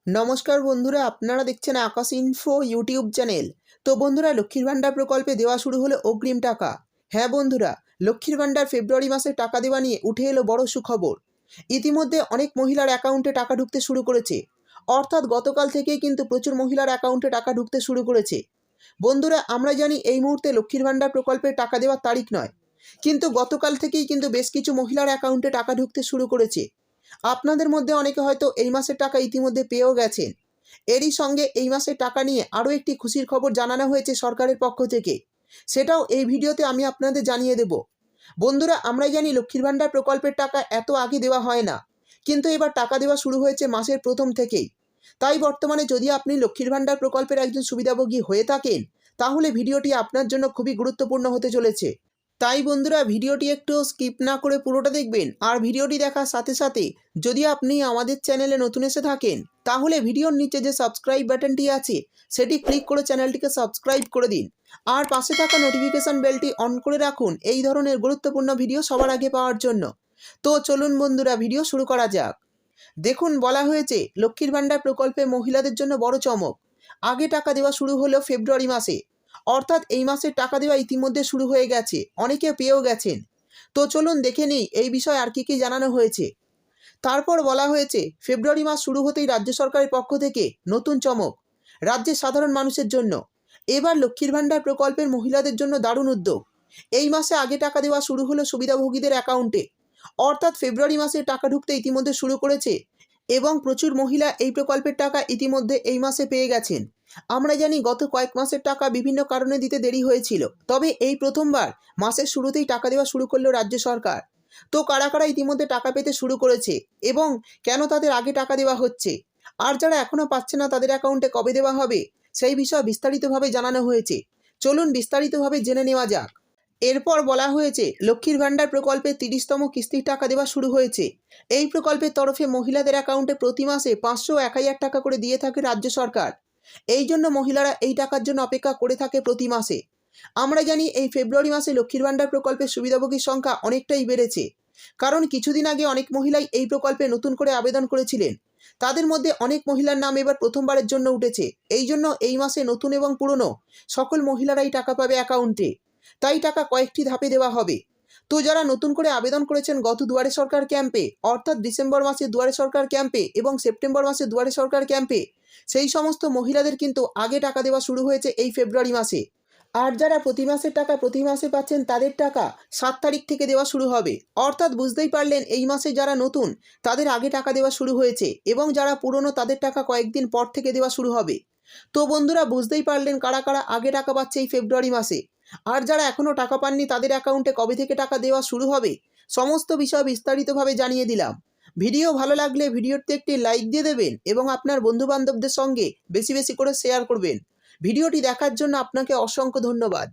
নমস্কার বন্ধুরা, আপনারা দেখছেন আকাশ ইনফো ইউটিউব চ্যানেল। তো বন্ধুরা, লক্ষ্মীর ভাণ্ডার প্রকল্পে দেওয়া শুরু হলো অগ্রিম টাকা। হ্যাঁ বন্ধুরা, লক্ষ্মীর ভাণ্ডার ফেব্রুয়ারি মাসে টাকা দেওয়া নিয়ে উঠে এলো বড় সুখবর। ইতিমধ্যে অনেক মহিলার অ্যাকাউন্টে টাকা ঢুকতে শুরু করেছে। অর্থাৎ গতকাল থেকেই কিন্তু প্রচুর মহিলার অ্যাকাউন্টে টাকা ঢুকতে শুরু করেছে। বন্ধুরা, আমরা জানি এই মুহূর্তে লক্ষ্মীর ভাণ্ডার প্রকল্পে টাকা দেওয়ার তারিখ নয়, কিন্তু গতকাল থেকেই কিন্তু বেশ কিছু মহিলার অ্যাকাউন্টে টাকা ঢুকতে শুরু করেছে। আপনাদের মধ্যে অনেকে হয়তো এই মাসের টাকা ইতিমধ্যে পেয়েও গেছেন। এরই সঙ্গে এই মাসের টাকা নিয়ে আরও একটি খুশির খবর জানানো হয়েছে সরকারের পক্ষ থেকে। সেটাও এই ভিডিওতে আমি আপনাদের জানিয়ে দেব। বন্ধুরা, আমরা জানি লক্ষ্মীর ভাণ্ডার প্রকল্পের টাকা এত আগে দেওয়া হয় না, কিন্তু এবার টাকা দেওয়া শুরু হয়েছে মাসের প্রথম থেকেই। তাই বর্তমানে যদি আপনি লক্ষ্মীর ভাণ্ডার প্রকল্পের একজন সুবিধাভোগী হয়ে থাকেন, তাহলে ভিডিওটি আপনার জন্য খুবই গুরুত্বপূর্ণ হতে চলেছে। তাই বন্ধুরা, ভিডিওটি একটু স্কিপ না করে পুরোটা দেখবেন। আর ভিডিওটি দেখার সাথে সাথে যদি আপনি আমাদের চ্যানেলে নতুন এসে থাকেন, তাহলে ভিডিওর নিচে যে সাবস্ক্রাইব বাটনটি আছে সেটি ক্লিক করে চ্যানেলটিকে সাবস্ক্রাইব করে দিন। আর পাশে থাকা নোটিফিকেশন বেলটি অন করে রাখুন এই ধরনের গুরুত্বপূর্ণ ভিডিও সবার আগে পাওয়ার জন্য। তো চলুন বন্ধুরা, ভিডিও শুরু করা যাক। দেখুন, বলা হয়েছে লক্ষ্মীর ভাণ্ডার প্রকল্পে মহিলাদের জন্য বড় চমক। আগে টাকা দেওয়া শুরু হলো ফেব্রুয়ারি মাসে। অর্থাৎ এই মাসের টাকা দেওয়া ইতিমধ্যে শুরু হয়ে গেছে, অনেকে পেয়েও গেছেন। তো চলুন দেখে নিই এই বিষয়ে আর কী জানানো হয়েছে। তারপর বলা হয়েছে ফেব্রুয়ারি মাস শুরু হতেই রাজ্য সরকারের পক্ষ থেকে নতুন চমক রাজ্যের সাধারণ মানুষের জন্য। এবার লক্ষ্মীর ভাণ্ডার প্রকল্পের মহিলাদের জন্য দারুণ উদ্যোগ। এই মাসে আগে টাকা দেওয়া শুরু হলো সুবিধাভোগীদের অ্যাকাউন্টে। অর্থাৎ ফেব্রুয়ারি মাসে টাকা ঢুকতে ইতিমধ্যে শুরু করেছে এবং প্রচুর মহিলা এই প্রকল্পের টাকা ইতিমধ্যে এই মাসে পেয়ে গেছেন। আমরা জানি গত কয়েক মাসের টাকা বিভিন্ন কারণে দিতে দেরি হয়েছিল, তবে এই প্রথমবার মাসের শুরুতেই টাকা দেওয়া শুরু করলো রাজ্য সরকার। তো কারা কারা ইতিমধ্যে টাকা পেতে শুরু করেছে এবং কেন তাদের আগে টাকা দেওয়া হচ্ছে, আর যারা এখনও পাচ্ছে না তাদের অ্যাকাউন্টে কবে দেওয়া হবে, সেই বিষয়ে বিস্তারিতভাবে জানানো হয়েছে। চলুন বিস্তারিতভাবে জেনে নেওয়া যাক। এরপর বলা হয়েছে লক্ষ্মীর ভাণ্ডার প্রকল্পে 30তম কিস্তির টাকা দেওয়া শুরু হয়েছে। এই প্রকল্পের তরফে মহিলাদের অ্যাকাউন্টে প্রতি মাসে 500-1000 টাকা করে দিয়ে থাকে রাজ্য সরকার। এই জন্য মহিলারা এই টাকার জন্য অপেক্ষা করে থাকে প্রতি মাসে। আমরা জানি এই ফেব্রুয়ারি মাসে লক্ষ্মীর ভাণ্ডার প্রকল্পের সুবিধাভোগীর সংখ্যা অনেকটাই বেড়েছে, কারণ কিছুদিন আগে অনেক মহিলাই এই প্রকল্পে নতুন করে আবেদন করেছিলেন। তাদের মধ্যে অনেক মহিলার নাম এবার প্রথমবারের জন্য উঠেছে। এই জন্য এই মাসে নতুন এবং পুরনো সকল মহিলারাই টাকা পাবে অ্যাকাউন্টে। তাই টাকা কয়েকটি ধাপে দেওয়া হবে। তো যারা নতুন করে আবেদন করেছেন গত দুয়ারে সরকার ক্যাম্পে, অর্থাৎ ডিসেম্বর মাসে দুয়ারে সরকার ক্যাম্পে এবং সেপ্টেম্বর মাসে দুয়ারে সরকার ক্যাম্পে, সেই সমস্ত মহিলাদের কিন্তু আগে টাকা দেওয়া শুরু হয়েছে এই ফেব্রুয়ারি মাসে। আর যারা প্রতি মাসের টাকা প্রতি মাসে পাচ্ছেন তাদের টাকা 7 তারিখ থেকে দেওয়া শুরু হবে। অর্থাৎ বুঝতেই পারলেন এই মাসে যারা নতুন তাদের আগে টাকা দেওয়া শুরু হয়েছে এবং যারা পুরনো তাদের টাকা কয়েকদিন পর থেকে দেওয়া শুরু হবে। তো বন্ধুরা, বুঝতেই পারলেন কারা কারা আগে টাকা পাচ্ছে এই ফেব্রুয়ারি মাসে। আর যারা এখনও টাকা পাননি তাদের অ্যাকাউন্টে কবে থেকে টাকা দেওয়া শুরু হবে, সমস্ত বিষয় বিস্তারিতভাবে জানিয়ে দিলাম। ভিডিও ভালো লাগলে ভিডিওতে একটি লাইক দিয়ে দেবেন এবং আপনার বন্ধুবান্ধবদের সঙ্গে বেশি বেশি করে শেয়ার করবেন। ভিডিওটি দেখার জন্য আপনাকে অসংখ্য ধন্যবাদ।